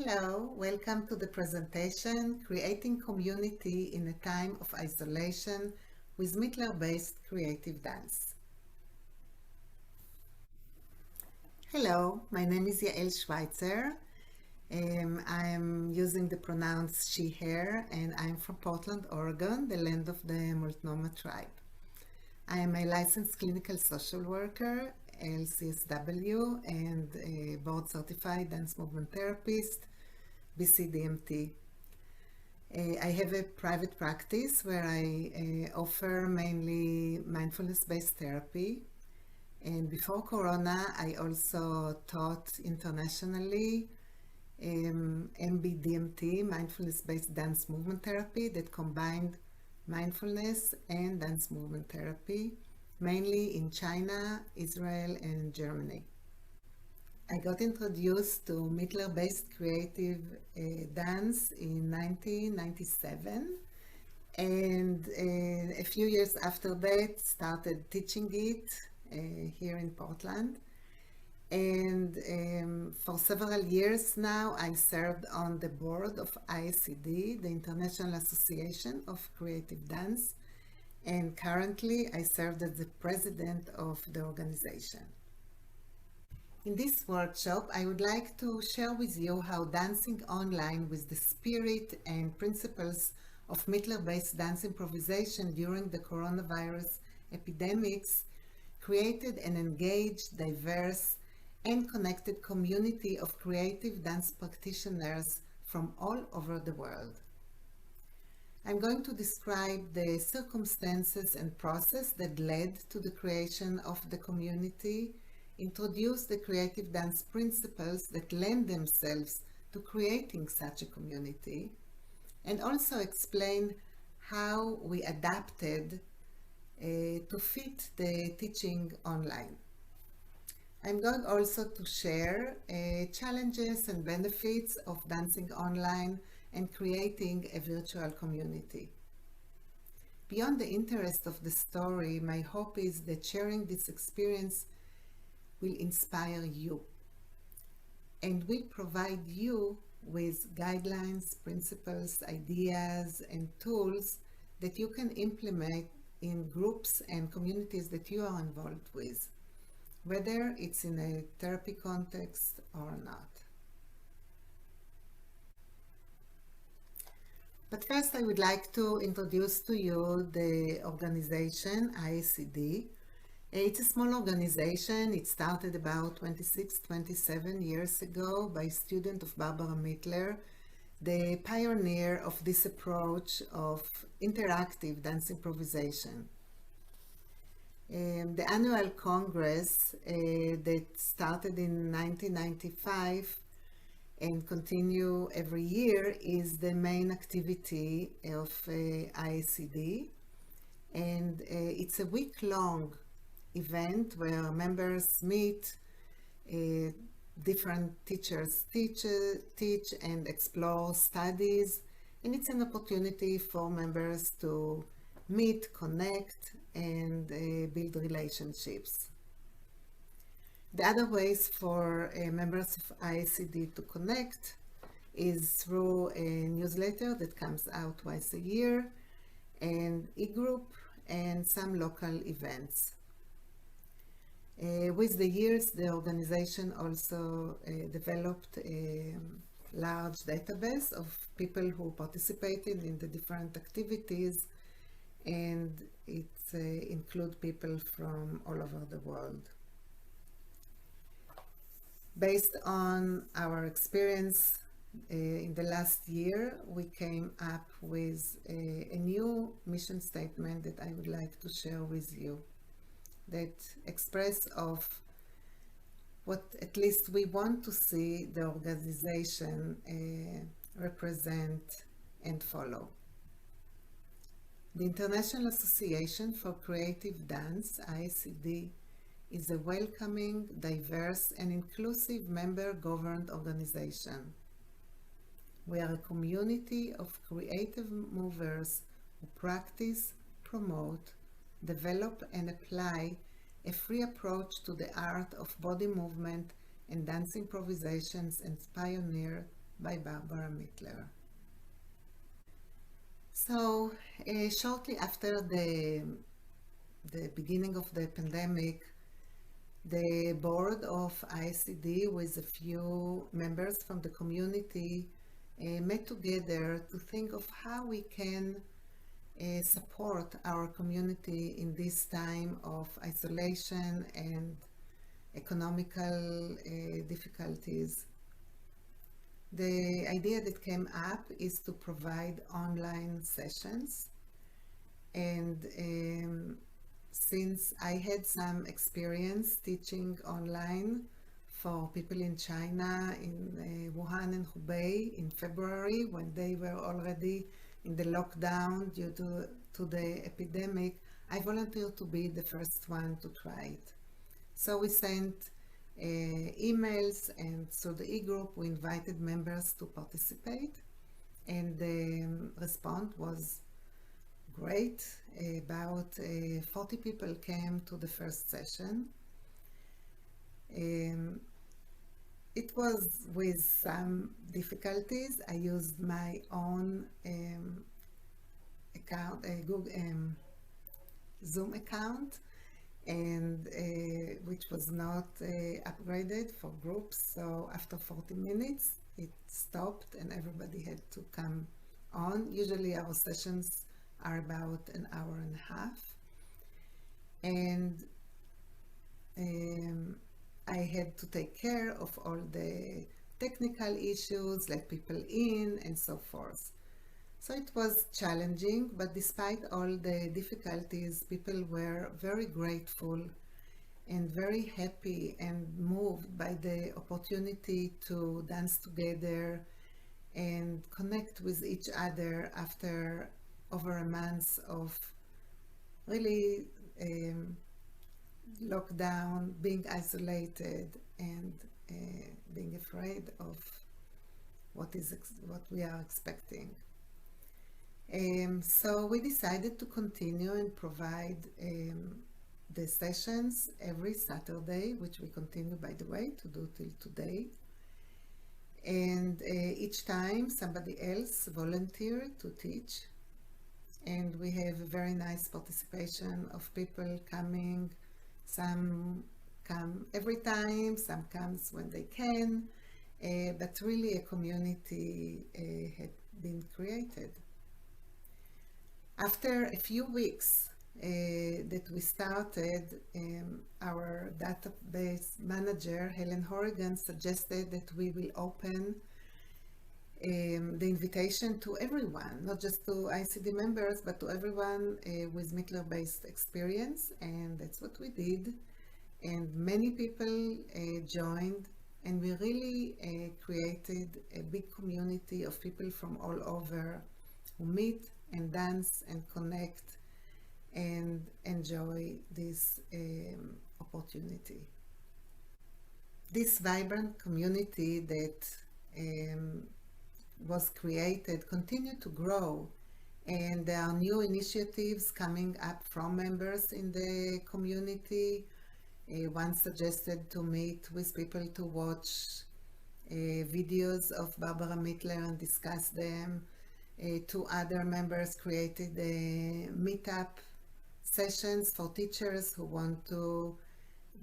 Hello, welcome to the presentation Creating Community in a Time of Isolation with Mettler-Based Creative Dance. Hello, my name is Yael Schweitzer. I'm using the pronouns she, her, and I'm from Portland, Oregon, the land of the Multnomah tribe. I am a licensed clinical social worker, LCSW, and a board certified dance movement therapist, BCDMT. I have a private practice where I offer mainly mindfulness-based therapy. And before Corona, I also taught internationally MBDMT, mindfulness-based dance movement therapy, that combined mindfulness and dance movement therapy, mainly in China, Israel, and Germany. I got introduced to Mettler-Based creative dance in 1997, and a few years after that started teaching it here in Portland. And for several years now, I served on the board of IACD, the International Association of Creative Dance, and currently I serve as the president of the organization. In this workshop, I would like to share with you how dancing online with the spirit and principles of Mettler-based dance improvisation during the coronavirus epidemics created an engaged, diverse, and connected community of creative dance practitioners from all over the world. I'm going to describe the circumstances and process that led to the creation of the community, introduce the creative dance principles that lend themselves to creating such a community, and also explain how we adapted to fit the teaching online. I'm going also to share challenges and benefits of dancing online and creating a virtual community. Beyond the interest of the story, my hope is that sharing this experience will inspire you and will provide you with guidelines, principles, ideas, and tools that you can implement in groups and communities that you are involved with, whether it's in a therapy context or not. But first I would like to introduce to you the organization IACD. It's a small organization. It started about 26, 27 years ago by a student of Barbara Mettler, the pioneer of this approach of interactive dance improvisation. The annual congress that started in 1995 and continue every year is the main activity of IACD, and it's a week-long event where members meet, different teachers teach and explore studies, and it's an opportunity for members to meet, connect, and build relationships. The other ways for members of IACD to connect is through a newsletter that comes out twice a year, and e-group, and some local events. With the years, the organization also developed a large database of people who participated in the different activities, and it includes people from all over the world. Based on our experience in the last year, we came up with a new mission statement that I would like to share with you, that express of what at least we want to see the organization represent and follow. The International Association for Creative Dance, IACD, is a welcoming, diverse, and inclusive member-governed organization. We are a community of creative movers who practice, promote, develop, and apply a free approach to the art of body movement and dance improvisations, and pioneer by Barbara Mettler. So, shortly after the beginning of the pandemic, the board of ICD with a few members from the community met together to think of how we can support our community in this time of isolation and economical difficulties. The idea that came up is to provide online sessions, and since I had some experience teaching online for people in China, in Wuhan and Hubei in February, when they were already in the lockdown due to the epidemic, I volunteered to be the first one to try it. So we sent emails, and through the e-group we invited members to participate, and the response was great. About 40 people came to the first session. It was with some difficulties. I used my own account, Google Zoom account, and which was not upgraded for groups. So after 40 minutes, it stopped and everybody had to come on. Usually our sessions are about an hour and a half. And I had to take care of all the technical issues, let people in, and so forth. So it was challenging, but despite all the difficulties, people were very grateful and very happy and moved by the opportunity to dance together and connect with each other after over a month of really lockdown, being isolated, and being afraid of what we are expecting. So we decided to continue and provide the sessions every Saturday, which we continue, by the way, to do till today. And each time somebody else volunteered to teach. And we have a very nice participation of people coming. Some come every time, some comes when they can, but really a community had been created. After a few weeks that we started, our database manager, Helen Horrigan, suggested that we will open the invitation to everyone, not just to ICD members, but to everyone with Mettler-Based experience, and that's what we did. And many people joined, and we really created a big community of people from all over who meet and dance and connect and enjoy this opportunity. This vibrant community that was created continue to grow, and there are new initiatives coming up from members in the community. One suggested to meet with people to watch videos of Barbara Mettler and discuss them. Two other members created meetup sessions for teachers who want to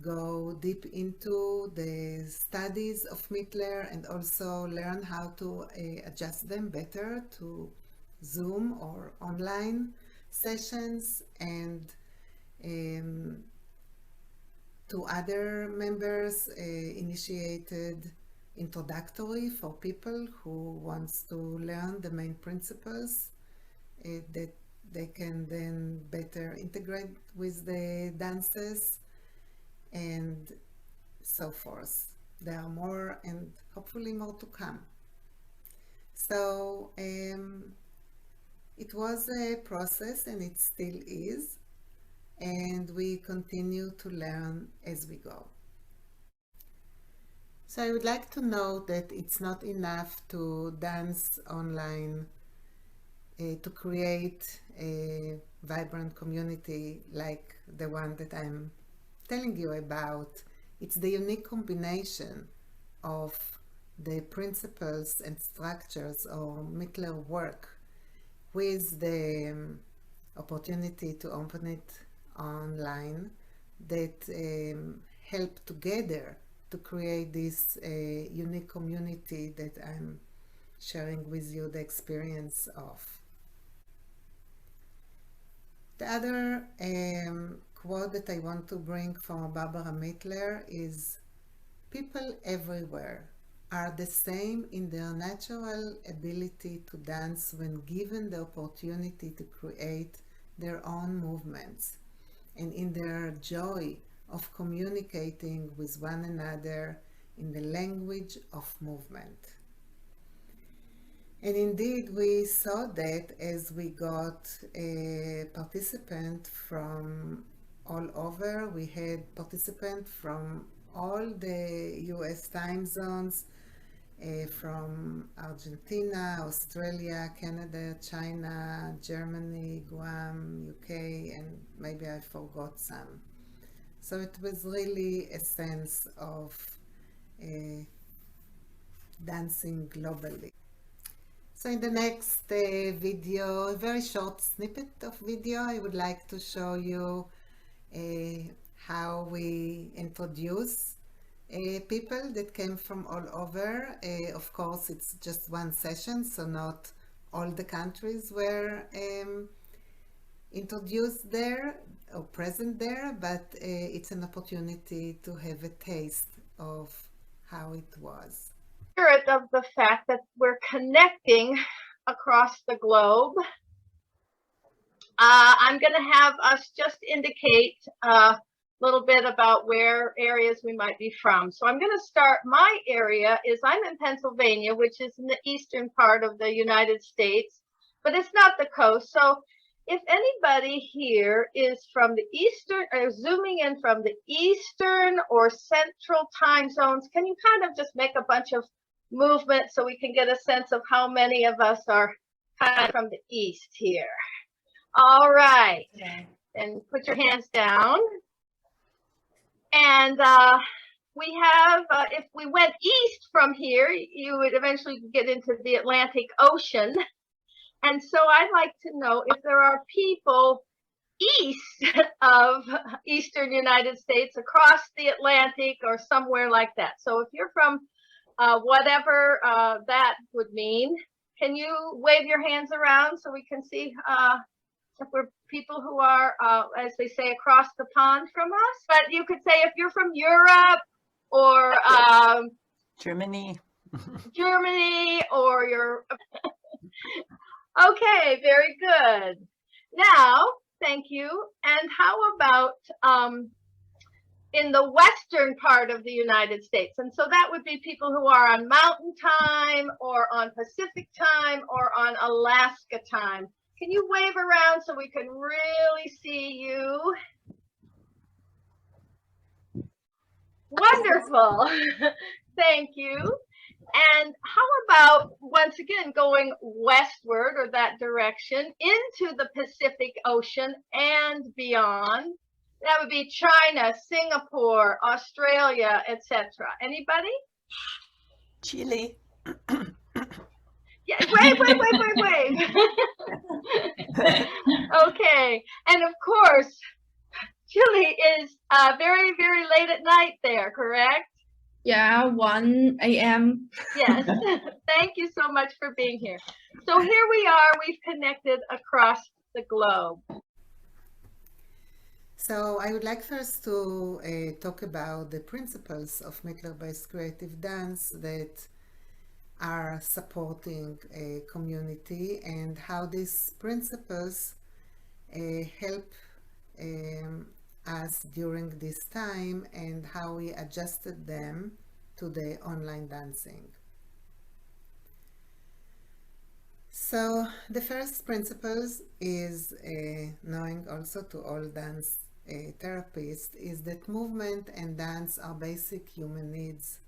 go deep into the studies of Mettler and also learn how to adjust them better to Zoom or online sessions. And two other members initiated introductory for people who wants to learn the main principles that they can then better integrate with the dances, and so forth. There are more and hopefully more to come. So it was a process, and it still is, and we continue to learn as we go. So I would like to note that it's not enough to dance online to create a vibrant community like the one that I'm telling you about. It's the unique combination of the principles and structures or Mettler work with the opportunity to open it online that help together to create this unique community that I'm sharing with you the experience of. The other quote that I want to bring from Barbara Mettler is, "People everywhere are the same in their natural ability to dance when given the opportunity to create their own movements, and in their joy of communicating with one another in the language of movement." And indeed, we saw that as we got a participant from all over. We had participants from all the US time zones, from Argentina, Australia, Canada, China, Germany, Guam, UK, and maybe I forgot some. So it was really a sense of dancing globally. So in the next video, a very short snippet of video, I would like to show you how we introduce people that came from all over. Of course, it's just one session, so not all the countries were introduced there or present there, but it's an opportunity to have a taste of how it was. Of the fact that we're connecting across the globe, I'm going to have us just indicate a little bit about where areas we might be from. So I'm going to start. My area is, I'm in Pennsylvania, which is in the eastern part of the United States, but it's not the coast. So if anybody here is from the eastern, or zooming in from the eastern or central time zones, can you kind of just make a bunch of movement so we can get a sense of how many of us are kind of from the east here? All right, and put your hands down. And we have, if we went east from here, you would eventually get into the Atlantic Ocean. And so I'd like to know if there are people east of eastern United States, across the Atlantic or somewhere like that. So if you're from whatever that would mean, can you wave your hands around so we can see if we're people who are, as they say, across the pond from us? But you could say if you're from Europe or Germany. Germany, or you're okay, very good. Now, thank you. And how about in the western part of the United States? And so that would be people who are on Mountain Time or on Pacific Time or on Alaska Time. Can you wave around so we can really see you? Wonderful. Thank you. And how about, once again, going westward or that direction into the Pacific Ocean and beyond? That would be China, Singapore, Australia, etc. Anybody? Chile. Yeah, wave. Okay, and of course, Chile is very, very late at night there, correct? Yeah, 1 a.m. Yes. Thank you so much for being here. So here we are, we've connected across the globe. So I would like first to talk about the principles of Mettler-Based creative dance that are supporting a community, and how these principles help us during this time, and how we adjusted them to the online dancing. So the first principles is knowing also to all dance therapists is that movement and dance are basic human needs.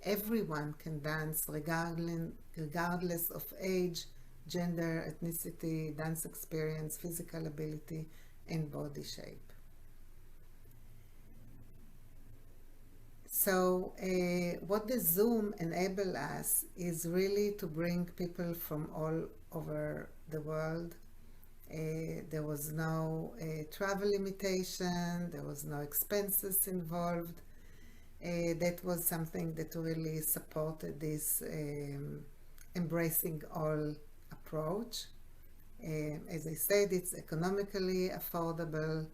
Everyone can dance regardless of age, gender, ethnicity, dance experience, physical ability, and body shape. So what the Zoom enable us is really to bring people from all over the world. There was no travel limitation, there was no expenses involved. That was something that really supported this embracing all approach. As I said, it's economically affordable,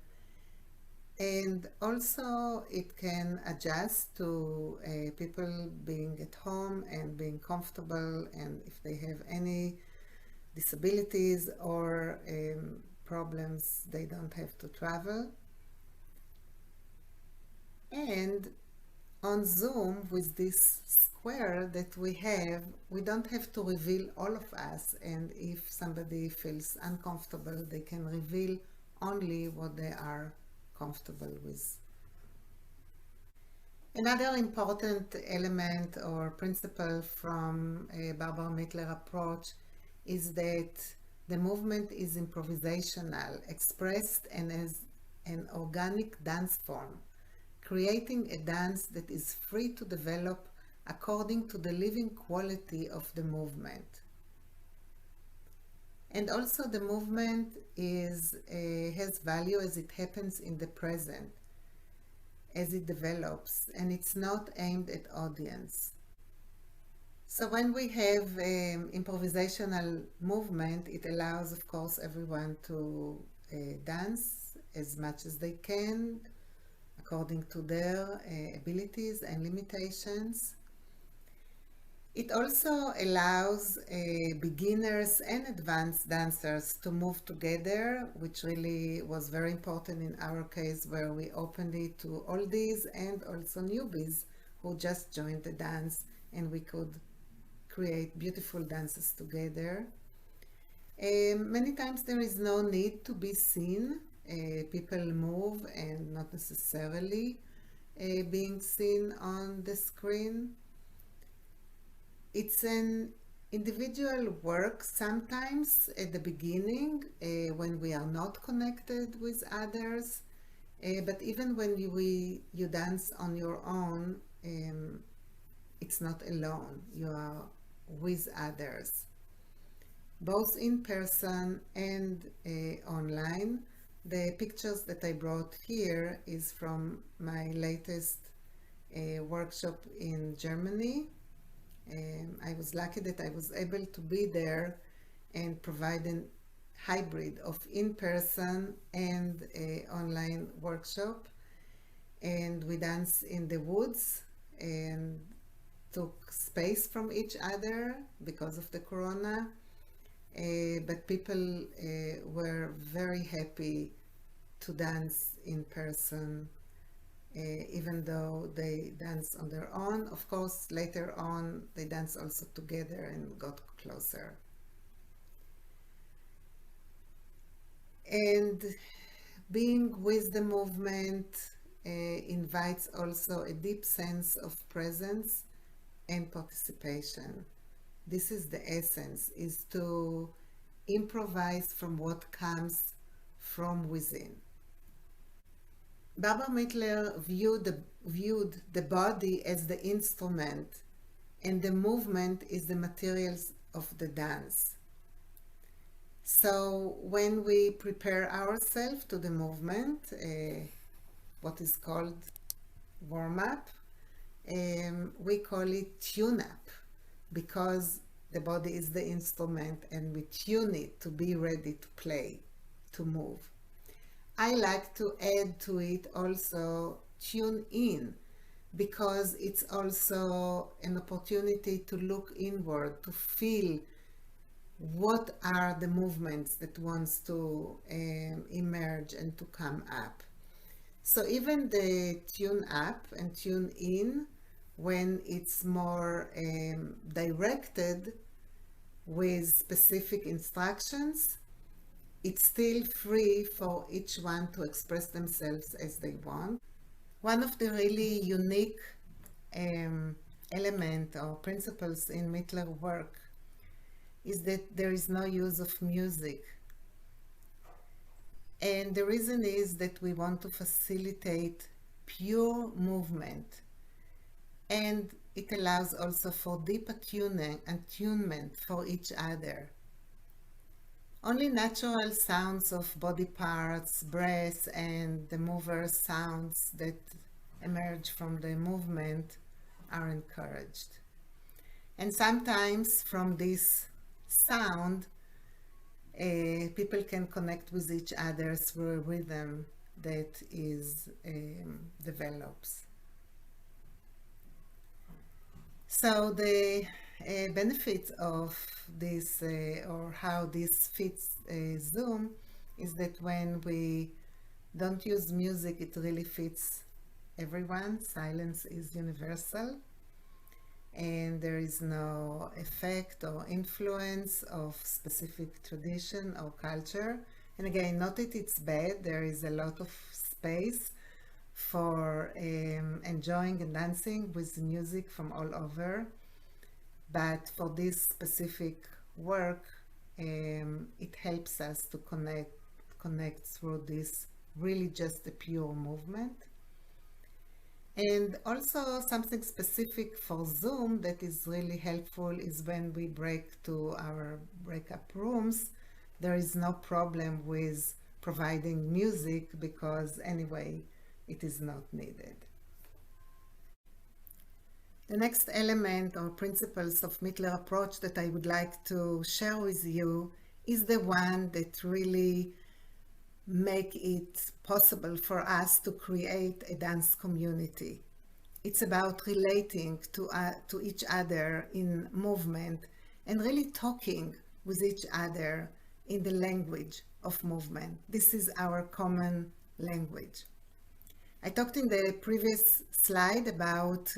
and also it can adjust to people being at home and being comfortable, and if they have any disabilities or problems, they don't have to travel. And on Zoom, with this square that we have, we don't have to reveal all of us, and if somebody feels uncomfortable, they can reveal only what they are comfortable with. Another important element or principle from a Barbara Mettler approach is that the movement is improvisational, expressed and as an organic dance form, creating a dance that is free to develop according to the living quality of the movement. And also the movement has value as it happens in the present, as it develops, and it's not aimed at audience. So when we have improvisational movement, it allows, of course, everyone to dance as much as they can according to their abilities and limitations. It also allows beginners and advanced dancers to move together, which really was very important in our case, where we opened it to oldies and also newbies who just joined the dance, and we could create beautiful dances together. Many times there is no need to be seen. People move and not necessarily being seen on the screen. It's an individual work sometimes at the beginning when we are not connected with others, but even when you dance on your own, it's not alone. You are with others, both in person and online. The pictures that I brought here is from my latest workshop in Germany. I was lucky that I was able to be there and provide a hybrid of in-person and online workshop. And we danced in the woods and took space from each other because of the corona. But people were very happy to dance in person, even though they dance on their own. Of course, later on, they dance also together and got closer. And being with the movement invites also a deep sense of presence and participation. This is the essence, is to improvise from what comes from within. Barbara Mettler viewed the body as the instrument, and the movement is the materials of the dance. So when we prepare ourselves to the movement, what is called warm-up, we call it tune-up, because the body is the instrument and we tune it to be ready to play, to move. I like to add to it also tune in, because it's also an opportunity to look inward, to feel what are the movements that wants to emerge and to come up. So even the tune up and tune in, when it's more directed with specific instructions, it's still free for each one to express themselves as they want. One of the really unique element or principles in Mettler work is that there is no use of music. And the reason is that we want to facilitate pure movement. And it allows also for deep attunement for each other. Only natural sounds of body parts, breath, and the mover sounds that emerge from the movement are encouraged. And sometimes from this sound, people can connect with each other through a rhythm that is develops. So the benefit of this or how this fits Zoom is that when we don't use music, it really fits everyone. Silence is universal, and there is no effect or influence of specific tradition or culture. And again, not that it's bad, there is a lot of space for enjoying and dancing with music from all over. But for this specific work, it helps us to connect through this really just a pure movement. And also something specific for Zoom that is really helpful is when we break to our breakup rooms, there is no problem with providing music because anyway, it is not needed. The next element or principles of Mettler approach that I would like to share with you is the one that really make it possible for us to create a dance community. It's about relating to each other in movement and really talking with each other in the language of movement. This is our common language. I talked in the previous slide about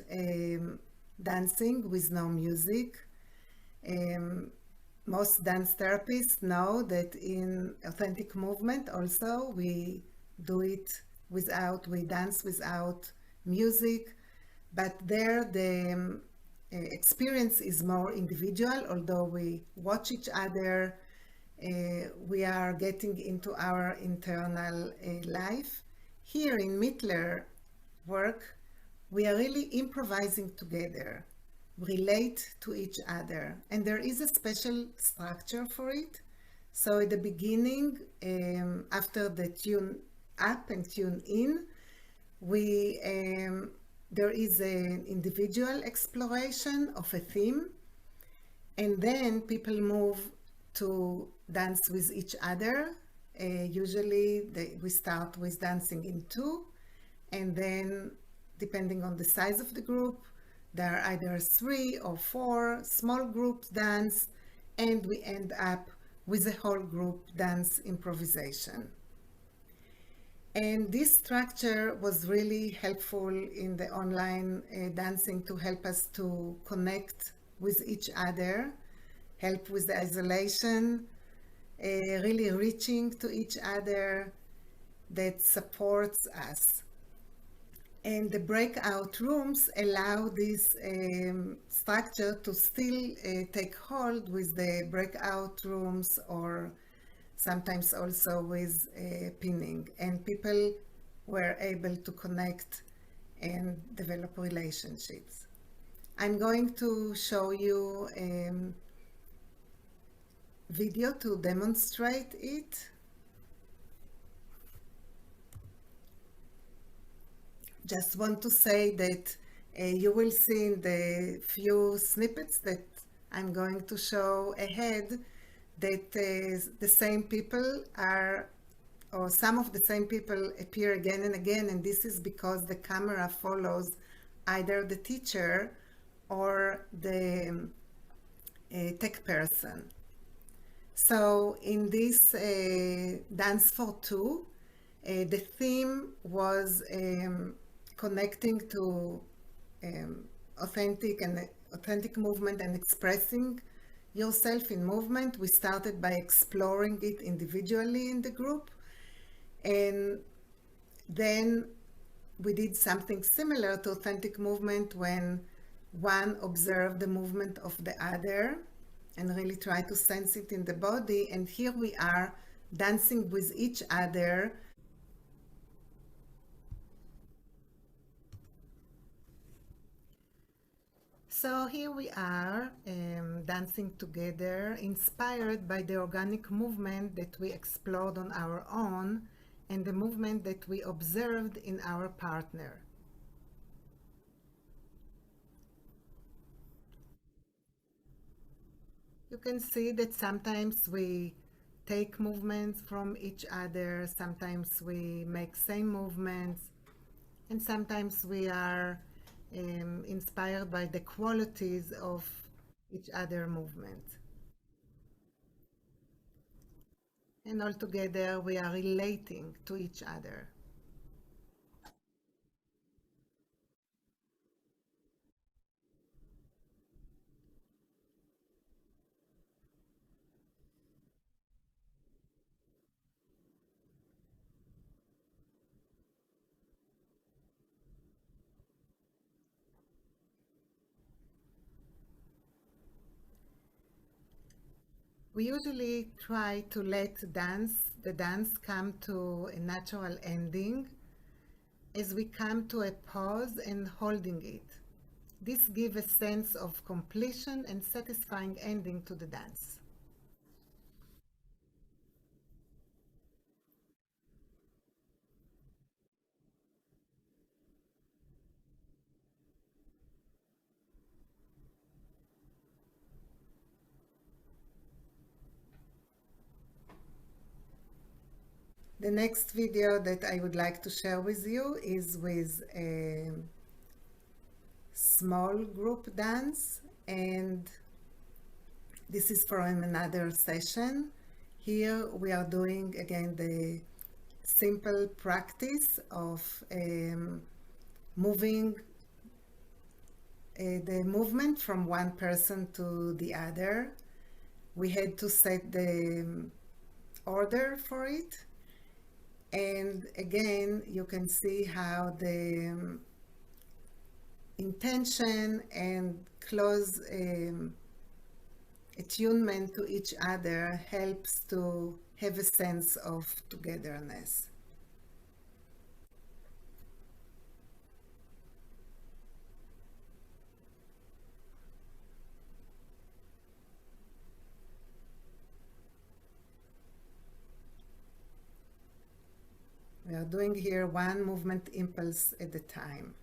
dancing with no music. Most dance therapists know that in authentic movement also we dance without music, but there the experience is more individual. Although we watch each other, we are getting into our internal life. Here in Mettler work, we are really improvising together, relate to each other, and there is a special structure for it. So at the beginning, after the tune up and tune in, there is an individual exploration of a theme, and then people move to dance with each other. Usually we start with dancing in two, and then depending on the size of the group, there are either 3 or 4 small group dance, and we end up with a whole group dance improvisation. And this structure was really helpful in the online dancing to help us to connect with each other, help with the isolation, really reaching to each other that supports us. And the breakout rooms allow this structure to still take hold with the breakout rooms, or sometimes also with pinning. And people were able to connect and develop relationships. I'm going to show you a video to demonstrate it. Just want to say that you will see in the few snippets that I'm going to show ahead that the same people are, or some of the same people appear again and again, and this is because the camera follows either the teacher or the tech person. So in this Dance for Two, the theme was connecting to authentic movement and expressing yourself in movement. We started by exploring it individually in the group, and then we did something similar to authentic movement when one observed the movement of the other and really try to sense it in the body. And here we are dancing with each other. So here we are dancing together, inspired by the organic movement that we explored on our own and the movement that we observed in our partner. You can see that sometimes we take movements from each other, sometimes we make same movements, and sometimes we are inspired by the qualities of each other movement. And all together we are relating to each other. We usually try to let the dance come to a natural ending as we come to a pause and holding it. This gives a sense of completion and satisfying ending to the dance. The next video that I would like to share with you is with a small group dance, and this is from another session. Here we are doing again the simple practice of moving the movement from one person to the other. We had to set the order for it. And again, you can see how the intention and close attunement to each other helps to have a sense of togetherness. We are doing here one movement impulse at a time.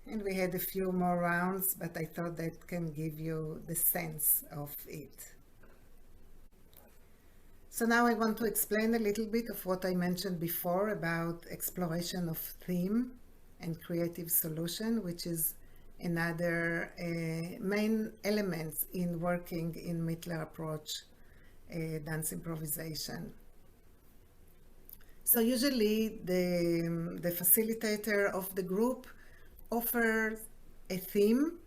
And we had a few more rounds, but I thought that can give you the sense of it. So now I want to explain a little bit of what I mentioned before about exploration of theme and creative solution, which is another main element in working in Mettler approach dance improvisation. So usually the facilitator of the group offers a theme.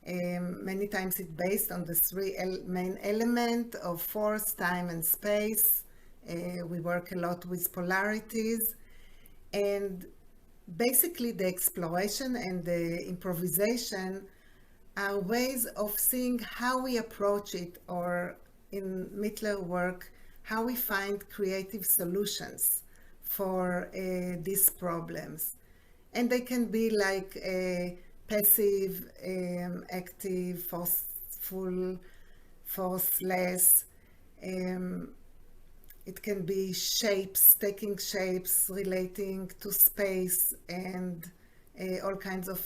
Many times it's based on the three main elements of force, time, and space. We work a lot with polarities, and basically the exploration and the improvisation are ways of seeing how we approach it, or in Mettler work, how we find creative solutions for these problems. And they can be like passive, active, forceful, forceless. It can be shapes, taking shapes relating to space, and all kinds of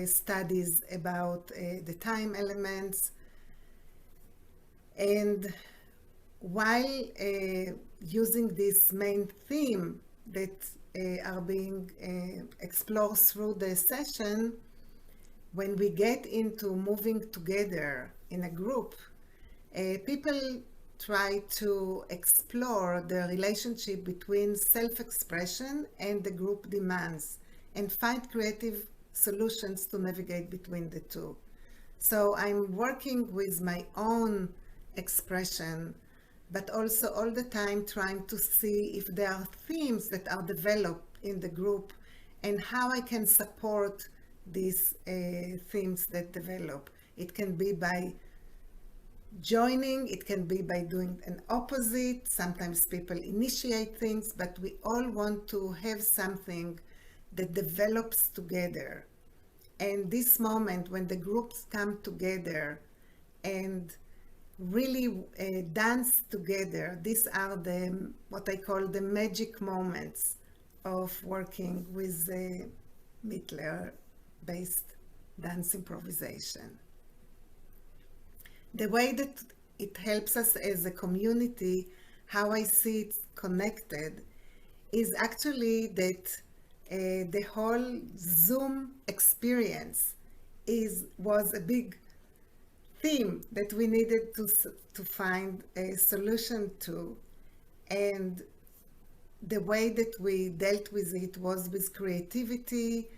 studies about the time elements. And while using this main theme that are being explored through the session, when we get into moving together in a group, people try to explore the relationship between self-expression and the group demands and find creative solutions to navigate between the two. So I'm working with my own expression but also all the time trying to see if there are themes that are developed in the group and how I can support these themes that develop. It can be by joining, it can be by doing an opposite. Sometimes people initiate things, but we all want to have something that develops together. And this moment when the groups come together and really dance together, these are the what I call the magic moments of working with Mettler-based dance improvisation. The way that it helps us as a community, how I see it connected, is actually that the whole Zoom experience was a big theme that we needed to find a solution to. And the way that we dealt with it was with creativity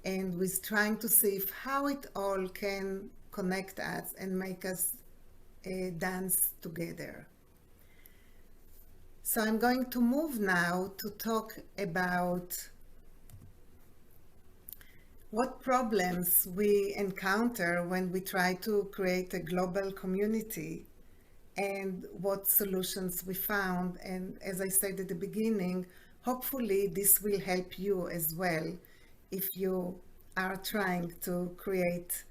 and with trying to see if how it all can connect us and make us dance together. So I'm going to move now to talk about what problems we encounter when we try to create a global community and what solutions we found. And as I said at the beginning, hopefully this will help you as well if you are trying to create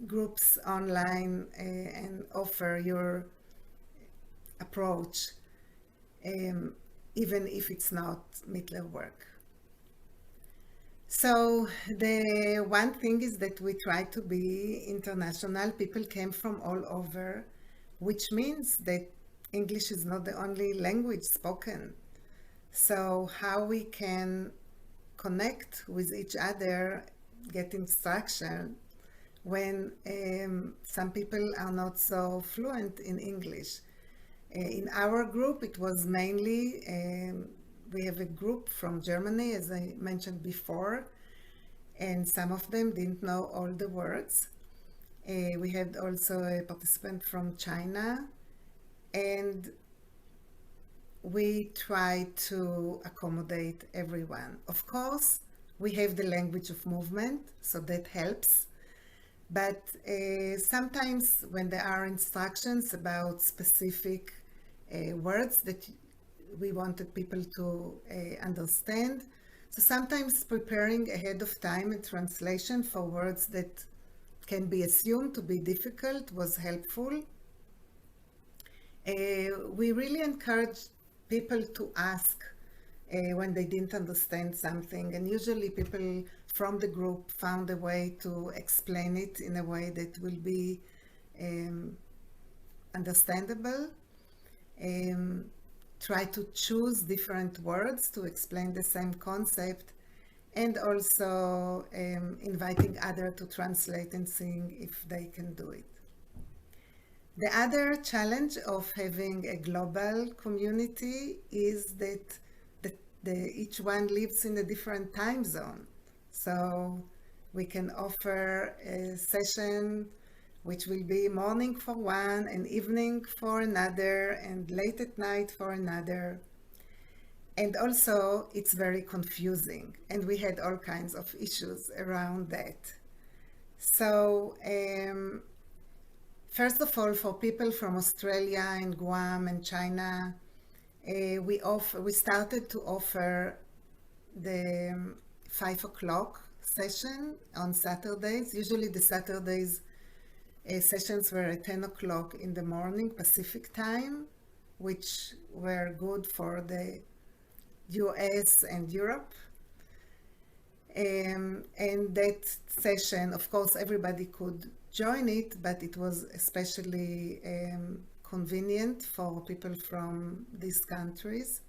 groups online and offer your approach, even if it's not Mettler work. So the one thing is that we try to be international. People came from all over, which means that English is not the only language spoken. So how we can connect with each other, get instruction when some people are not so fluent in English. In our group, it was mainly, we have a group from Germany, as I mentioned before, and some of them didn't know all the words. We had also a participant from China, and we try to accommodate everyone. Of course, we have the language of movement, so that helps. But sometimes when there are instructions about specific words that we wanted people to understand, so sometimes preparing ahead of time a translation for words that can be assumed to be difficult was helpful. We really encourage people to ask when they didn't understand something, and usually people from the group found a way to explain it in a way that will be understandable. Try to choose different words to explain the same concept, and also inviting others to translate and seeing if they can do it. The other challenge of having a global community is that each one lives in a different time zone. So we can offer a session which will be morning for one and evening for another and late at night for another. And also it's very confusing, and we had all kinds of issues around that. So first of all, for people from Australia and Guam and China, we started to offer the 5 o'clock session on Saturdays. Usually the Saturdays sessions were at 10 o'clock in the morning Pacific time, which were good for the US and Europe. And that session, of course, everybody could join it, but it was especially convenient for people from these countries.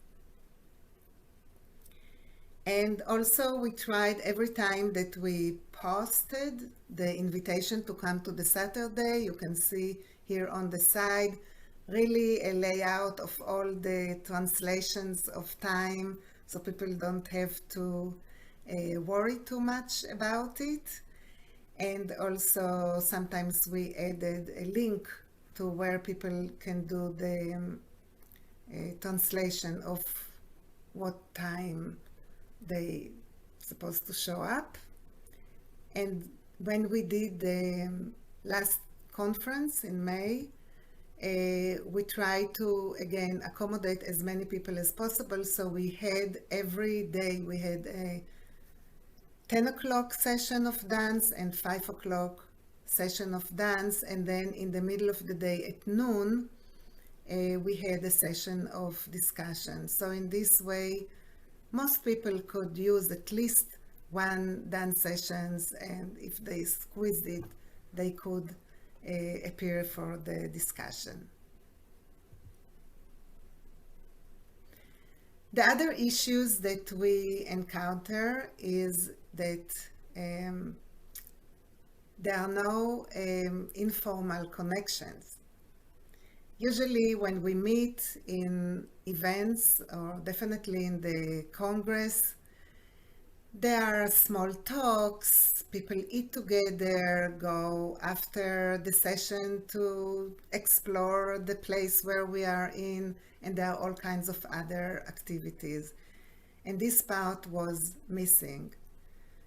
And also we tried every time that we posted the invitation to come to the Saturday, you can see here on the side, really a layout of all the translations of time, so people don't have to worry too much about it. And also sometimes we added a link to where people can do the translation of what time they supposed to show up. And when we did the last conference in May, we tried to again accommodate as many people as possible. So we had every day we had a 10 o'clock session of dance and 5 o'clock session of dance, and then in the middle of the day at noon we had a session of discussion. So in this way most people could use at least one dance sessions, and if they squeezed it they could appear for the discussion. The other issues that we encounter is that there are no informal connections. Usually when we meet in events, or definitely in the Congress, there are small talks, people eat together, go after the session to explore the place where we are in, and there are all kinds of other activities. And this part was missing.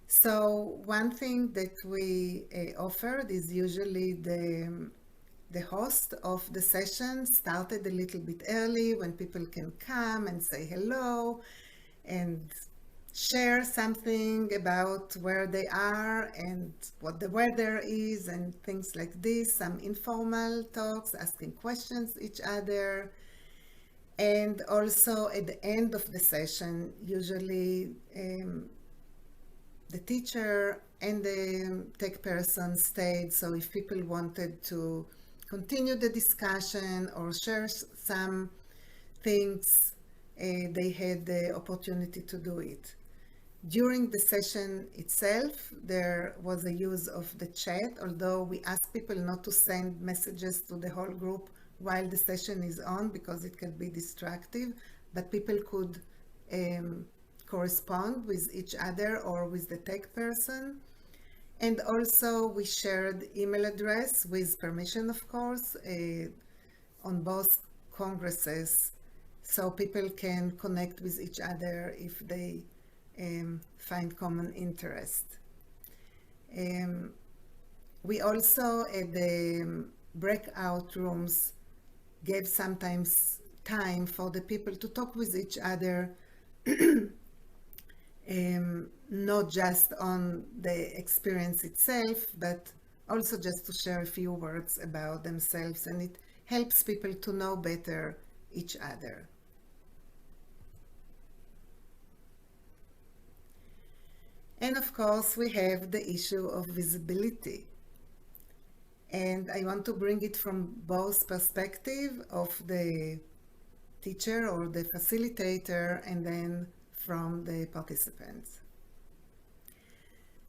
So one thing that we offered is usually the host of the session started a little bit early when people can come and say hello and share something about where they are and what the weather is and things like this, some informal talks, asking questions each other. And also at the end of the session, usually the teacher and the tech person stayed, so if people wanted to continue the discussion or share some things, they had the opportunity to do it. During the session itself, there was a use of the chat, although we asked people not to send messages to the whole group while the session is on because it can be distractive, but people could correspond with each other or with the tech person. And also we shared email address with permission, of course, on both congresses, so people can connect with each other if they find common interest. We also at the breakout rooms gave sometimes time for the people to talk with each other, not just on the experience itself, but also just to share a few words about themselves, and it helps people to know better each other. And of course, we have the issue of visibility. And I want to bring it from both perspectives of the teacher or the facilitator, and then from the participants.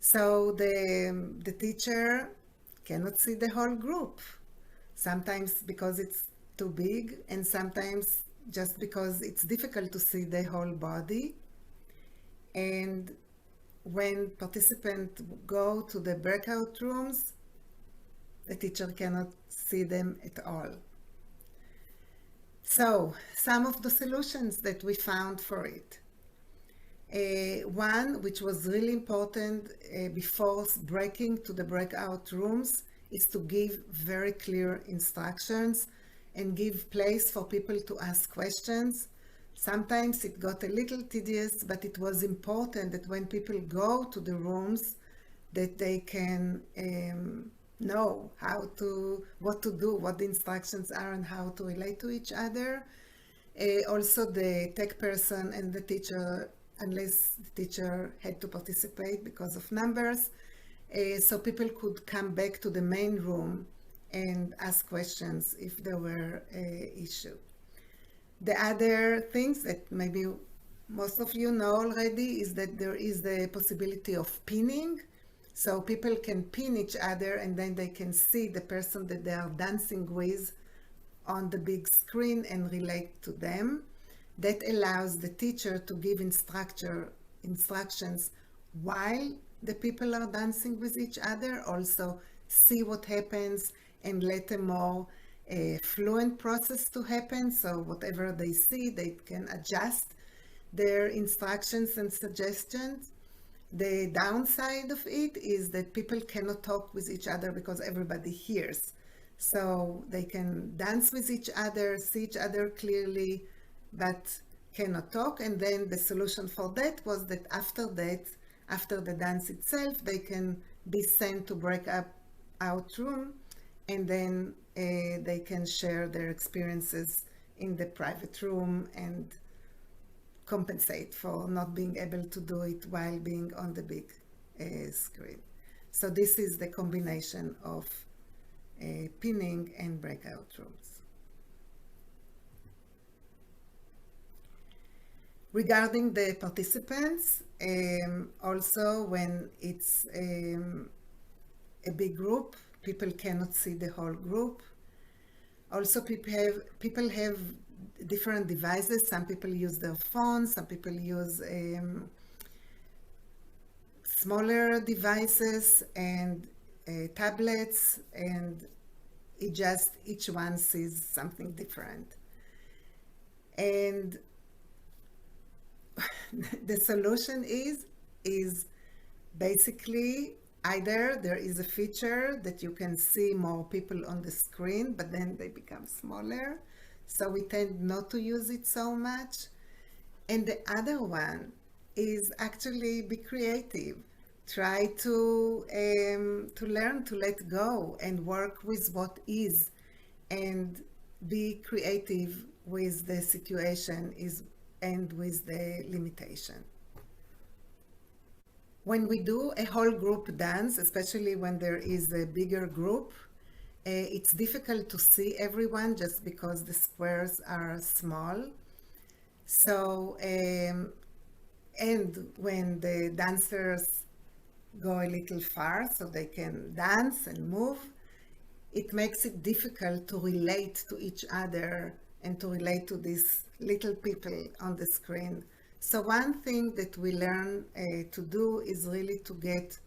So the teacher cannot see the whole group, sometimes because it's too big, and sometimes just because it's difficult to see the whole body. And when participants go to the breakout rooms, the teacher cannot see them at all. So, some of the solutions that we found for it. One, which was really important before breaking to the breakout rooms, is to give very clear instructions and give place for people to ask questions. Sometimes it got a little tedious, but it was important that when people go to the rooms, that they can know what to do, what the instructions are, and how to relate to each other. Also, the tech person and the teacher, unless the teacher had to participate because of numbers, so people could come back to the main room and ask questions if there were an issue. The other things that maybe most of you know already is that there is the possibility of pinning. So people can pin each other, and then they can see the person that they are dancing with on the big screen and relate to them. That allows the teacher to give instructions while the people are dancing with each other, also see what happens and let them know a fluent process to happen. So whatever they see, they can adjust their instructions and suggestions. The downside of it is that people cannot talk with each other because everybody hears. So they can dance with each other, see each other clearly, but cannot talk. And then the solution for that was that, after the dance itself, they can be sent to break up out room, and then they can share their experiences in the private room and compensate for not being able to do it while being on the big screen. So this is the combination of pinning and breakout rooms. Regarding the participants, also when it's a big group, people cannot see the whole group. Also, people have different devices. Some people use their phones, some people use smaller devices and tablets, and each one sees something different. And the solution is basically either there is a feature that you can see more people on the screen, but then they become smaller, so we tend not to use it so much. And the other one is actually be creative. Try to learn to let go and work with what is, and be creative with the situation and with the limitation. When we do a whole group dance, especially when there is a bigger group, it's difficult to see everyone just because the squares are small. So, and when the dancers go a little far so they can dance and move, it makes it difficult to relate to each other and to relate to these little people on the screen. So one thing that we learn to do is really to get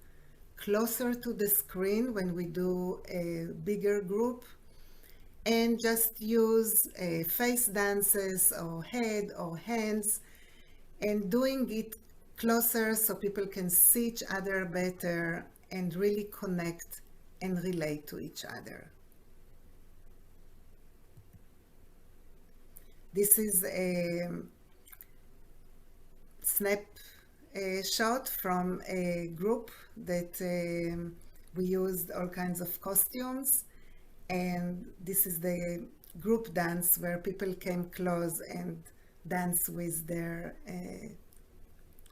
closer to the screen when we do a bigger group, and just use face dances or head or hands, and doing it closer so people can see each other better and really connect and relate to each other. This is a snapshot from a group that we used all kinds of costumes, and this is the group dance where people came close and dance with their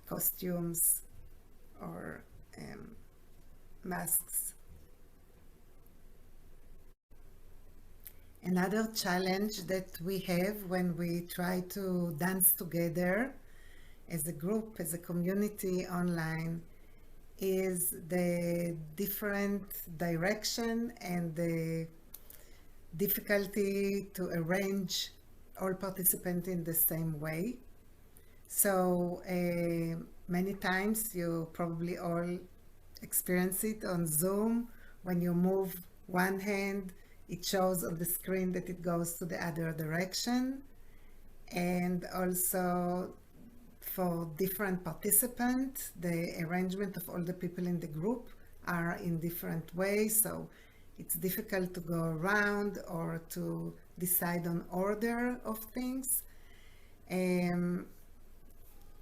costumes or masks. Another challenge that we have when we try to dance together as a group, as a community online, is the different direction and the difficulty to arrange all participants in the same way. So many times you probably all experience it on Zoom. When you move one hand, it shows on the screen that it goes to the other direction. And also for different participants, the arrangement of all the people in the group are in different ways. So it's difficult to go around or to decide on order of things.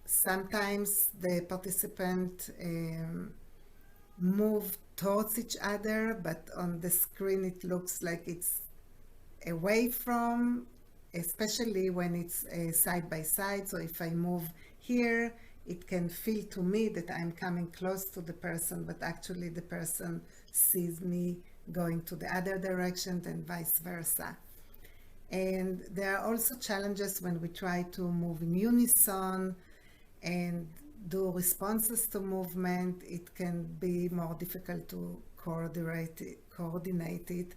Sometimes the participants move towards each other, but on the screen it looks like it's away from, especially when it's side by side. So if I move here, it can feel to me that I'm coming close to the person, but actually the person sees me going to the other direction, and vice versa. And there are also challenges when we try to move in unison and do responses to movement. It can be more difficult to coordinate it,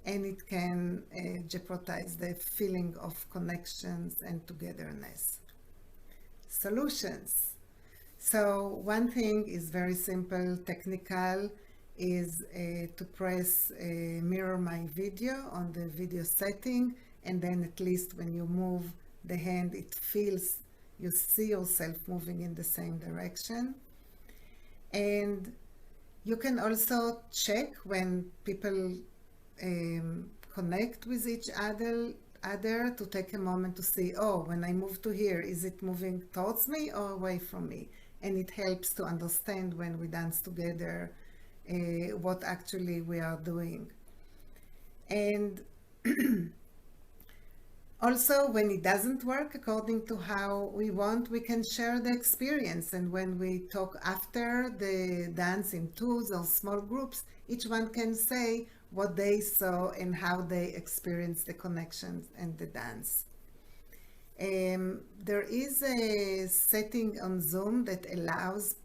and it can jeopardize the feeling of connections and togetherness. Solutions. So one thing is very simple, technical, is to press mirror my video on the video setting, and then at least when you move the hand, it feels, you see yourself moving in the same direction. And you can also check when people connect with each other to take a moment to see, oh, when I move to here, is it moving towards me or away from me? And it helps to understand when we dance together what actually we are doing. And also, when it doesn't work according to how we want, we can share the experience. And when we talk after the dance in twos or small groups, each one can say what they saw and how they experienced the connections and the dance. There is a setting on Zoom that allows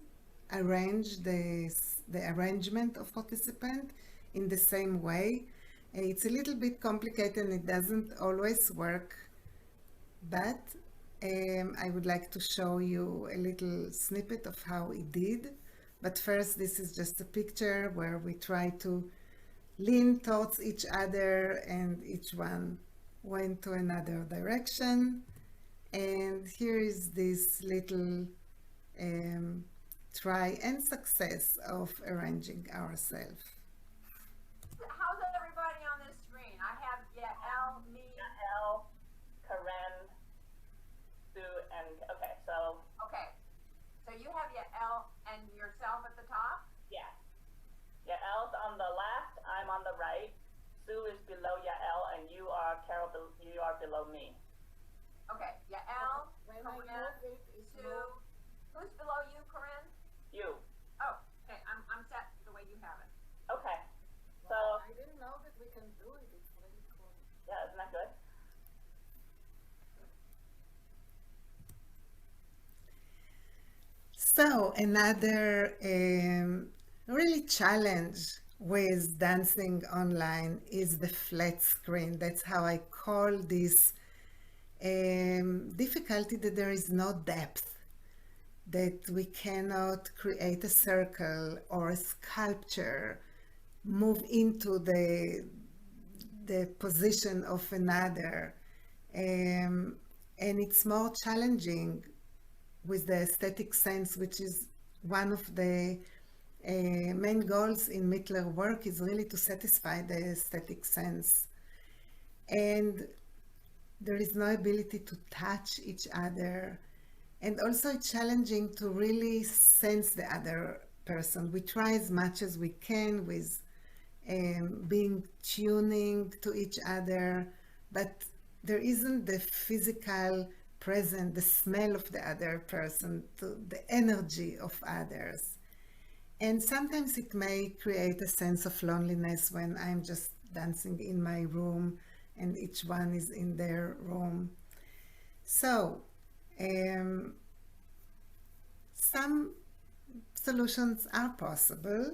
arrange the arrangement of participants in the same way. It's a little bit complicated and it doesn't always work, but I would like to show you a little snippet of how it did. But first, this is just a picture where we try to lean towards each other and each one went to another direction. And here is this little try and success of arranging ourselves. How's everybody on this screen? I have Yael, me, Yael, Karen, Sue, and okay, so okay. So you have Yael and yourself at the top? yeah. Yael's on the left, I'm on the right. Sue is below Yael, and you are Carol. You are below me. Okay, Yael, When I Corinne, move it, it Sue. moves. Who's below you, Corinne? You. Oh, okay, I'm set the way you have it. Okay. So I didn't know that we can do it. It's really cool. yeah, isn't that good? So another really challenge with dancing online is the flat screen. That's how I call this difficulty, that there is no depth, that we cannot create a circle or a sculpture, move into the position of another. And it's more challenging with the aesthetic sense, which is one of the main goals in Mettler work, is really to satisfy the aesthetic sense. And there is no ability to touch each other. And also it's challenging to really sense the other person. We try as much as we can with being tuning to each other, but there isn't the physical present, the smell of the other person, the energy of others. And sometimes it may create a sense of loneliness when I'm just dancing in my room and each one is in their room. So some solutions are possible.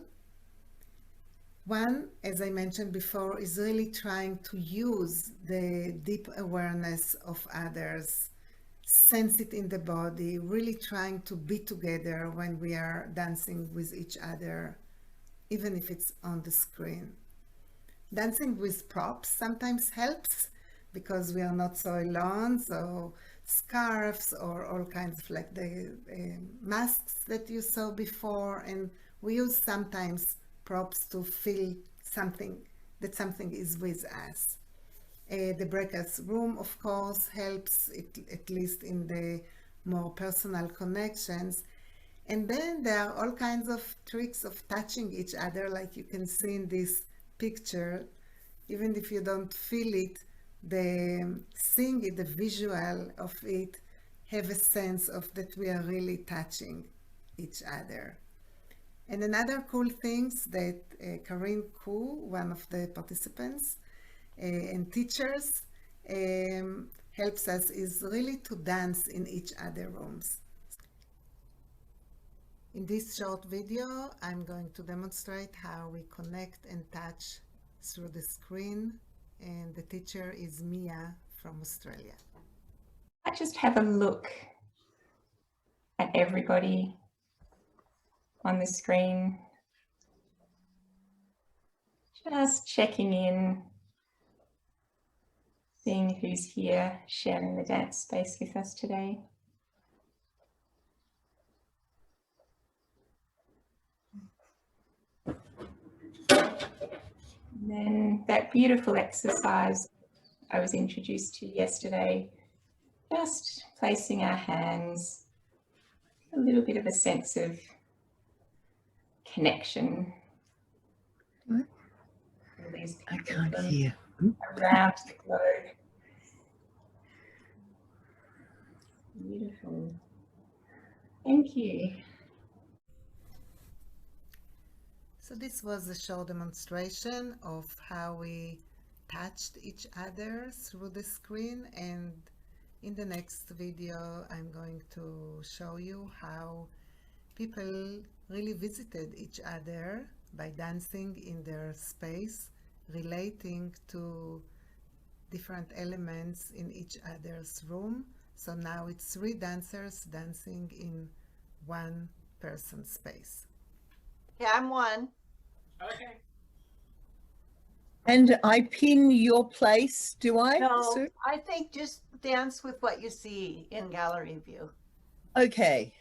One, as I mentioned before, is really trying to use the deep awareness of others, sense it in the body, really trying to be together when we are dancing with each other, even if it's on the screen. Dancing with props sometimes helps because we are not so alone, so scarves or all kinds of like the masks that you saw before, and we use sometimes props to feel something, that something is with us. The breakers room, of course, helps, at least in the more personal connections. And then there are all kinds of tricks of touching each other, like you can see in this picture. Even if you don't feel it, seeing it, the visual of it, have a sense of that we are really touching each other. And another cool things that Karin Koo, one of the participants and teachers, helps us is really to dance in each other rooms. In this short video, I'm going to demonstrate how we connect and touch through the screen, and the teacher is Mia from Australia. I just have a look at everybody on the screen. Just checking in, seeing who's here sharing the dance space with us today. And then that beautiful exercise I was introduced to yesterday, just placing our hands, a little bit of a sense of connection. What? These I people can't from hear. around the globe. Beautiful. Thank you. So this was a short demonstration of how we touched each other through the screen, and in the next video I'm going to show you how people really visited each other by dancing in their space, relating to different elements in each other's room. So now it's 3 dancers dancing in one person's space. Yeah, I'm one. Okay. And I pin your place, do I? No, Sue? I think just dance with what you see in gallery view. Okay.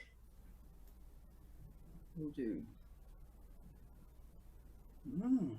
Will do. Mm.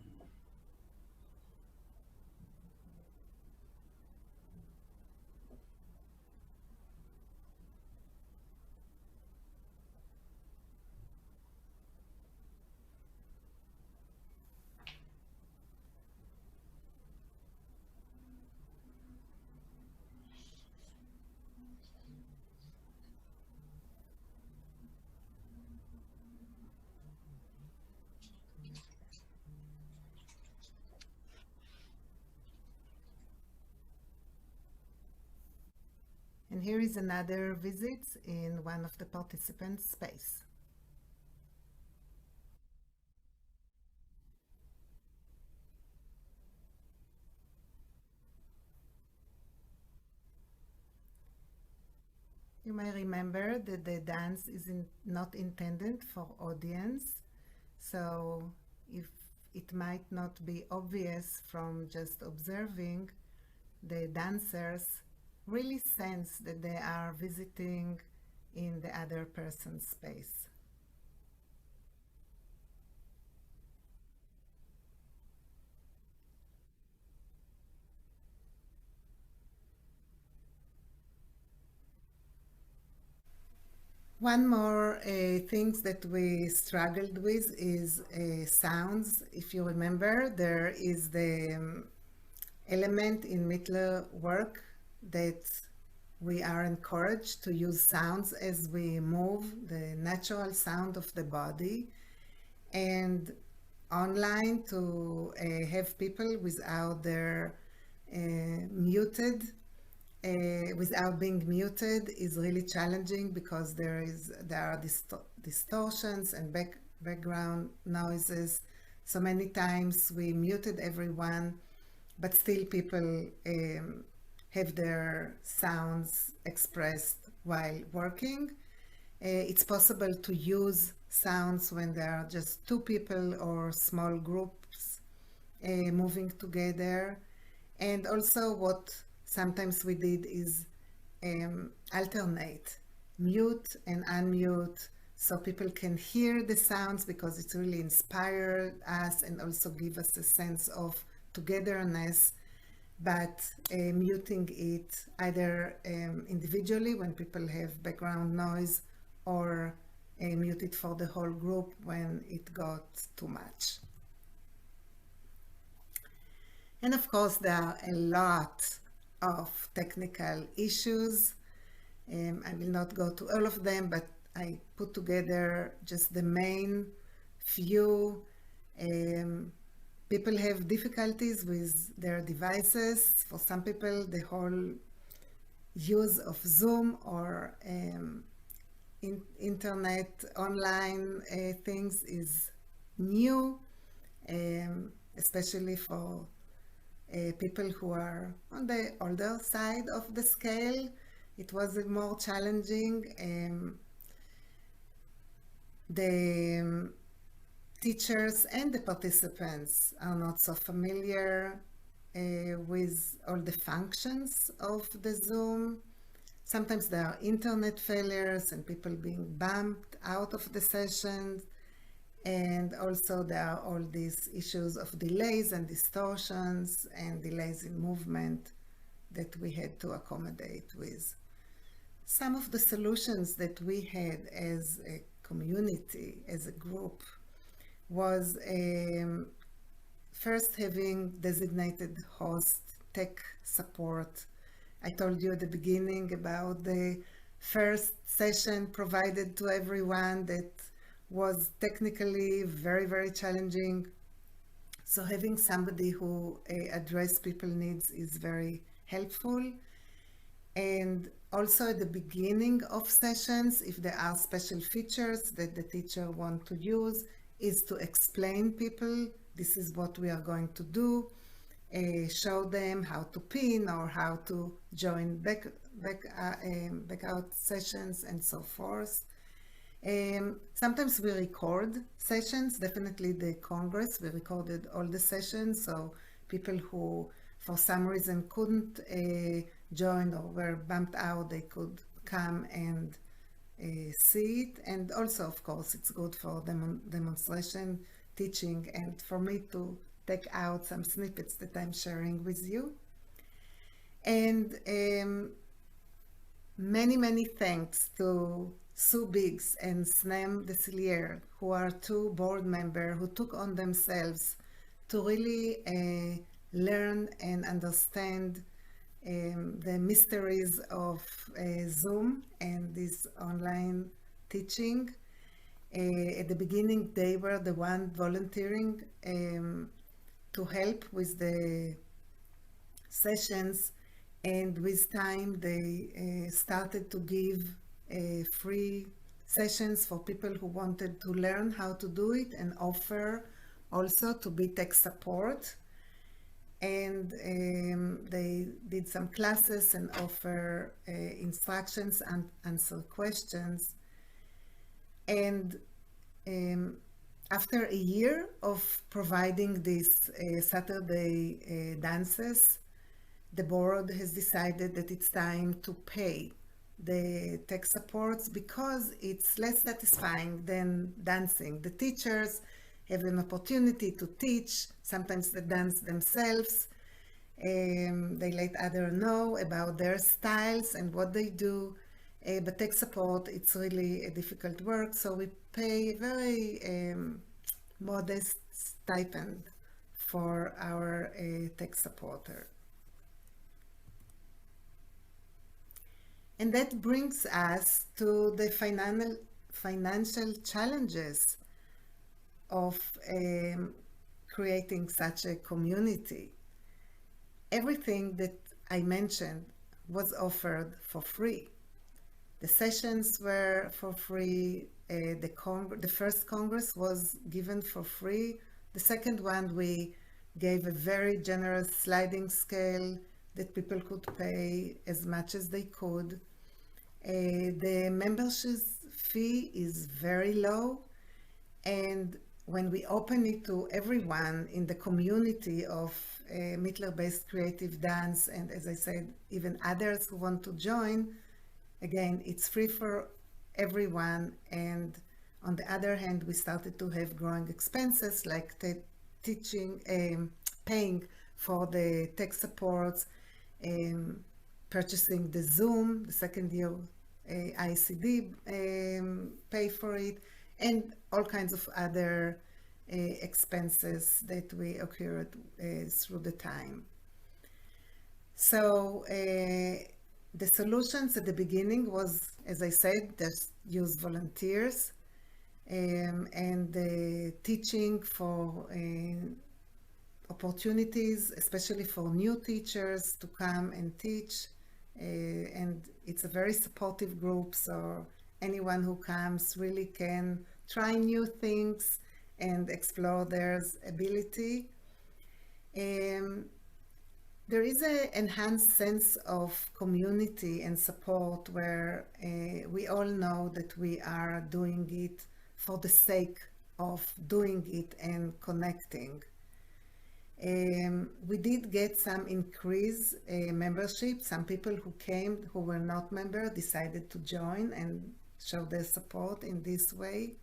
And here is another visit in one of the participants' space. You may remember that the dance is not intended for audience, so if it might not be obvious from just observing, the dancers really sense that they are visiting in the other person's space. One more things that we struggled with is sounds. If you remember, there is the element in Mettler work that we are encouraged to use sounds as we move, the natural sound of the body, and online to have people without their muted without being muted is really challenging because there are distortions and background noises. So many times we muted everyone, but still people have their sounds expressed while working. It's possible to use sounds when there are just 2 people or small groups moving together. And also what sometimes we did is alternate, mute and unmute, so people can hear the sounds because it really inspired us and also give us a sense of togetherness, but muting it either individually when people have background noise or mute it for the whole group when it got too much. And of course, there are a lot of technical issues. I will not go to all of them, but I put together just the main few. People have difficulties with their devices. For some people, the whole use of Zoom or internet online things is new, especially for people who are on the older side of the scale. It was more challenging. The teachers and the participants are not so familiar with all the functions of the Zoom. Sometimes there are internet failures and people being bumped out of the sessions. And also there are all these issues of delays and distortions and delays in movement that we had to accommodate with. Some of the solutions that we had as a community, as a group, was first having designated host tech support. I told you at the beginning about the first session provided to everyone that was technically very, very challenging. So having somebody who address people needs is very helpful. And also at the beginning of sessions, if there are special features that the teacher want to use, is to explain people, this is what we are going to do, show them how to pin or how to join backout sessions and so forth. Sometimes we record sessions, definitely the Congress, we recorded all the sessions, so people who for some reason couldn't join or were bumped out, they could come and see it. And also, of course, it's good for demonstration, teaching, and for me to take out some snippets that I'm sharing with you. And many, many thanks to Sue Biggs and Snem Desilier, who are two board members who took on themselves to really learn and understand the mysteries of Zoom and this online teaching. At the beginning, they were the one volunteering to help with the sessions, and with time they started to give free sessions for people who wanted to learn how to do it, and offer also to be tech support. And they did some classes and offer instructions and answer questions. And after a year of providing these Saturday dances, the board has decided that it's time to pay the tech supports because it's less satisfying than dancing. The teachers have an opportunity to teach, sometimes they dance themselves. They let others know about their styles and what they do. But tech support, it's really a difficult work, so we pay a very modest stipend for our tech supporter. And that brings us to the financial challenges of creating such a community. Everything that I mentioned was offered for free. The sessions were for free. The first Congress was given for free. The second one, we gave a very generous sliding scale that people could pay as much as they could. The membership fee is very low, and when we open it to everyone in the community of Mettler-Based creative dance, and as I said, even others who want to join, again, it's free for everyone. And on the other hand, we started to have growing expenses like paying for the tech supports, purchasing the Zoom, the second year ICD pay for it, and all kinds of other expenses that we occurred through the time. So the solutions at the beginning was, as I said, just use volunteers, and the teaching for opportunities, especially for new teachers to come and teach. And it's a very supportive group, so anyone who comes really can try new things and explore their ability. There is an enhanced sense of community and support where we all know that we are doing it for the sake of doing it and connecting. We did get some increase membership. Some people who came who were not members decided to join and show their support in this way.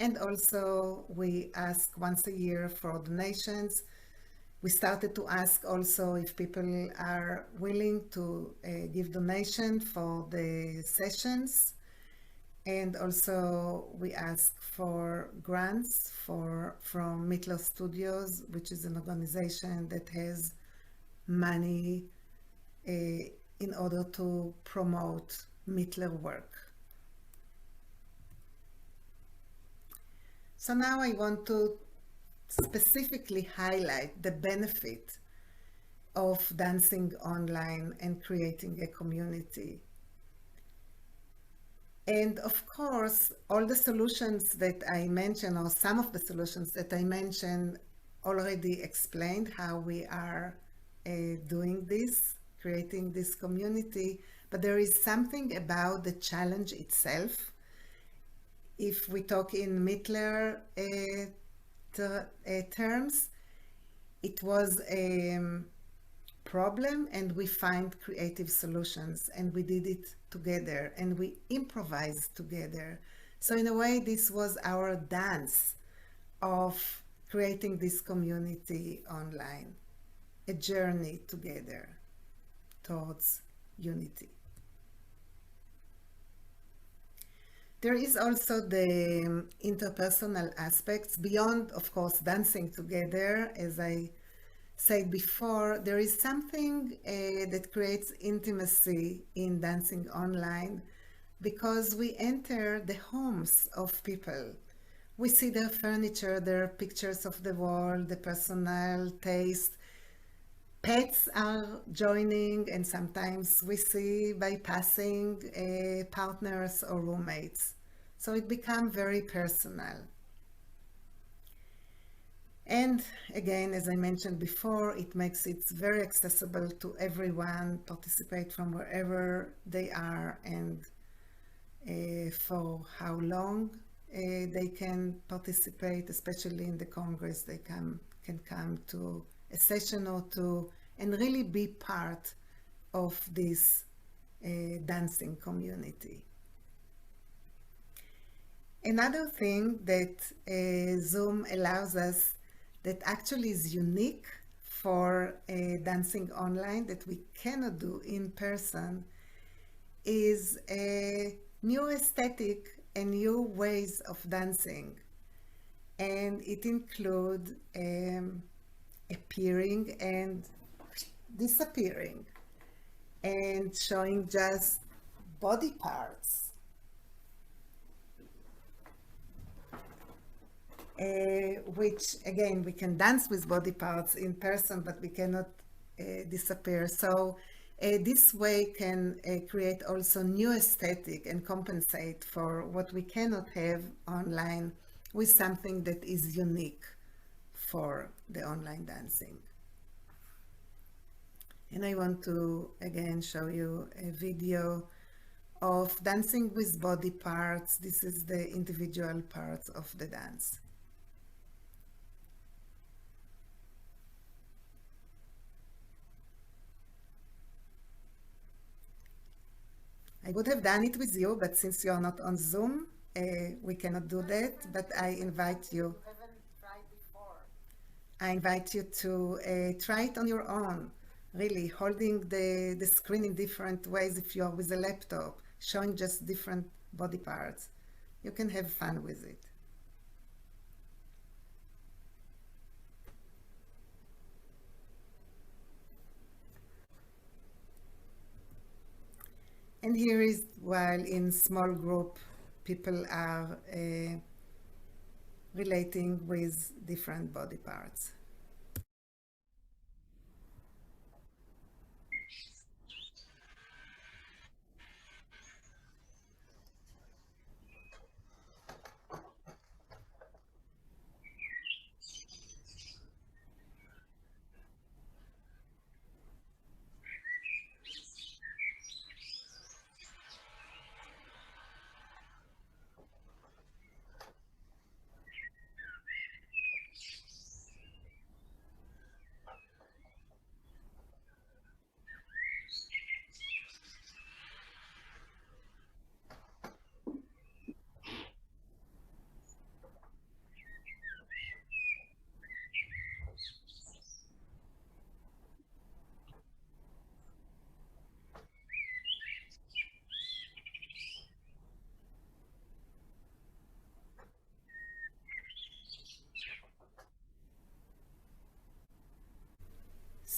And also we ask once a year for donations. We started to ask also if people are willing to give donation for the sessions. And also we ask for grants from Mettler Studios, which is an organization that has money in order to promote Mettler work. So now I want to specifically highlight the benefit of dancing online and creating a community. And of course, all the solutions that I mentioned, or some of the solutions that I mentioned, already explained how we are doing this, creating this community. But there is something about the challenge itself. If we talk in Mettler terms, it was a problem and we find creative solutions and we did it together and we improvised together. So in a way, this was our dance of creating this community online, a journey together towards unity. There is also the interpersonal aspects beyond, of course, dancing together. As I said before, there is something that creates intimacy in dancing online because we enter the homes of people. We see their furniture, their pictures of the wall, the personal taste. Pets are joining, and sometimes we see by passing partners or roommates. So it becomes very personal. And again, as I mentioned before, it makes it very accessible to everyone, participate from wherever they are and for how long they can participate, especially in the Congress. They can come to a session or two and really be part of this dancing community. Another thing that Zoom allows us that actually is unique for dancing online that we cannot do in person is a new aesthetic and new ways of dancing. And it includes appearing and disappearing and showing just body parts. Which again, we can dance with body parts in person, but we cannot disappear. So this way can create also new aesthetic and compensate for what we cannot have online with something that is unique for the online dancing. And I want to again show you a video of dancing with body parts. This is the individual parts of the dance. I would have done it with you, but since you are not on Zoom, we cannot do that, but I invite you. I invite you to try it on your own, really holding the screen in different ways if you are with a laptop, showing just different body parts. You can have fun with it. And here is while in small group, people are relating with different body parts.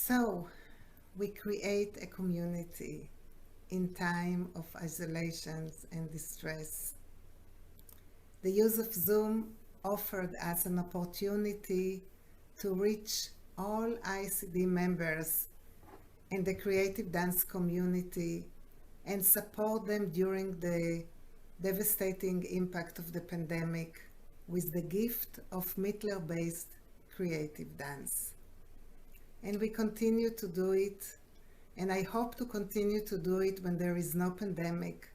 So we create a community in time of isolations and distress. The use of Zoom offered us an opportunity to reach all ICD members and the creative dance community and support them during the devastating impact of the pandemic with the gift of Mettler-Based creative dance. And we continue to do it, and I hope to continue to do it when there is no pandemic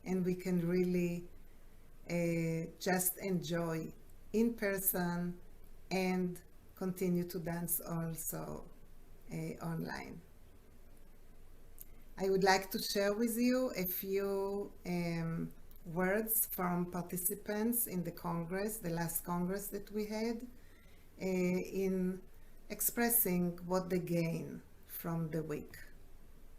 and we can really just enjoy in person and continue to dance also online. I would like to share with you a few words from participants in the Congress, the last Congress that we had, in expressing what they gain from the week.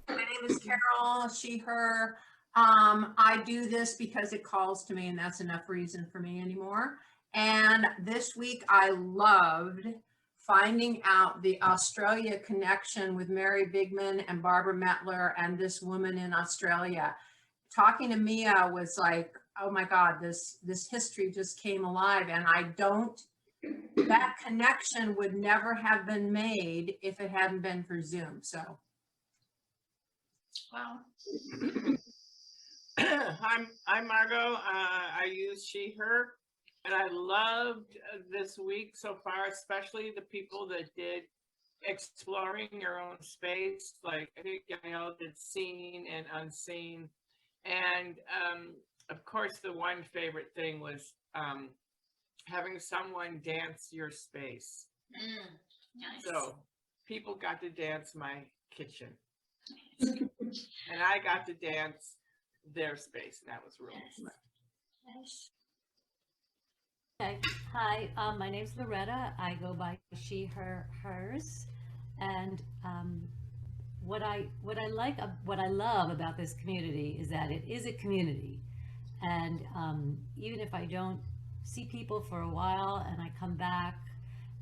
My name is Carol, she, her. I do this because it calls to me, and that's enough reason for me anymore. And this week I loved finding out the Australia connection with Mary Bigman and Barbara Mettler and this woman in Australia. Talking to Mia was like, oh my God, this history just came alive. And that connection would never have been made if it hadn't been for Zoom. So. Wow. I'm Margot. I use she, her, and I loved this week so far, especially the people that did exploring your own space. Like I think Gail did seen and unseen. And of course, the one favorite thing was having someone dance your space. Nice. So people got to dance my kitchen. And I got to dance their space. And that was really fun. Nice. Okay. Hi, my name's Loretta. I go by she, her, hers. And what I love about this community is that it is a community. And even if I don't see people for a while and I come back,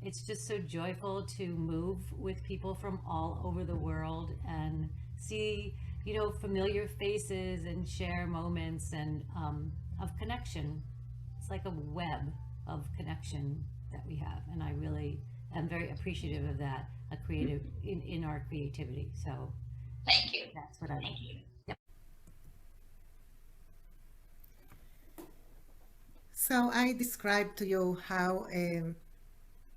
it's just so joyful to move with people from all over the world and see, you know, familiar faces and share moments and of connection. It's like a web of connection that we have, and I really am very appreciative of that, a creative in our creativity. So Thank you. that's what I like. Yep. So I described to you how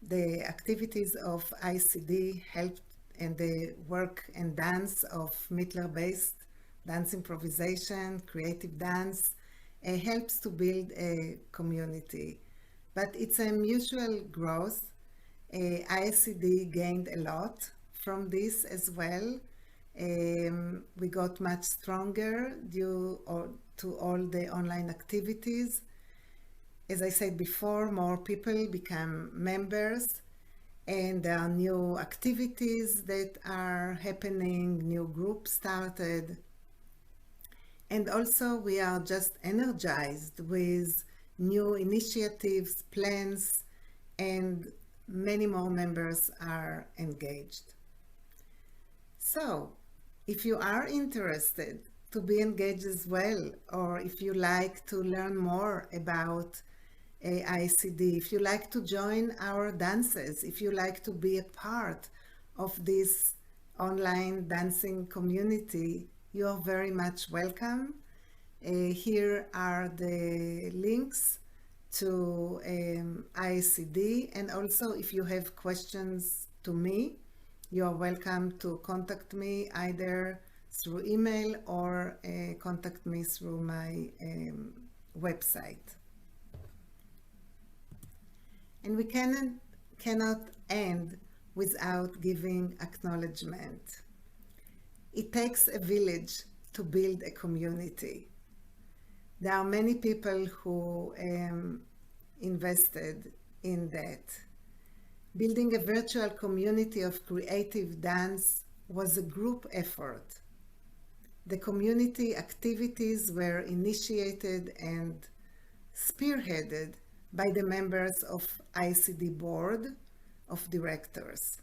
the activities of ICD helped, and the work and dance of Mettler-Based dance improvisation, creative dance, helps to build a community. But it's a mutual growth. ICD gained a lot from this as well. We got much stronger due to all the online activities. As I said before, more people become members, and there are new activities that are happening, new groups started. And also we are just energized with new initiatives, plans, and many more members are engaged. So if you are interested to be engaged as well, or if you like to learn more about ICD, if you like to join our dances, if you like to be a part of this online dancing community, you are very much welcome. Here are the links to ICD, and also if you have questions to me, you are welcome to contact me either through email or contact me through my website. And we cannot end without giving acknowledgement. It takes a village to build a community. There are many people who invested in that. Building a virtual community of creative dance was a group effort. The community activities were initiated and spearheaded by the members of ICD Board of Directors.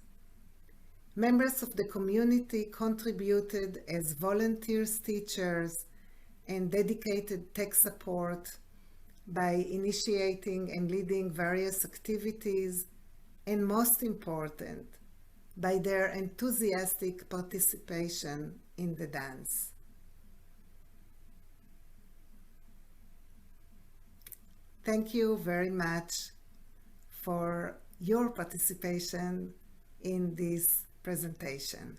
Members of the community contributed as volunteers, teachers, and dedicated tech support by initiating and leading various activities, and most important, by their enthusiastic participation in the dance. Thank you very much for your participation in this presentation.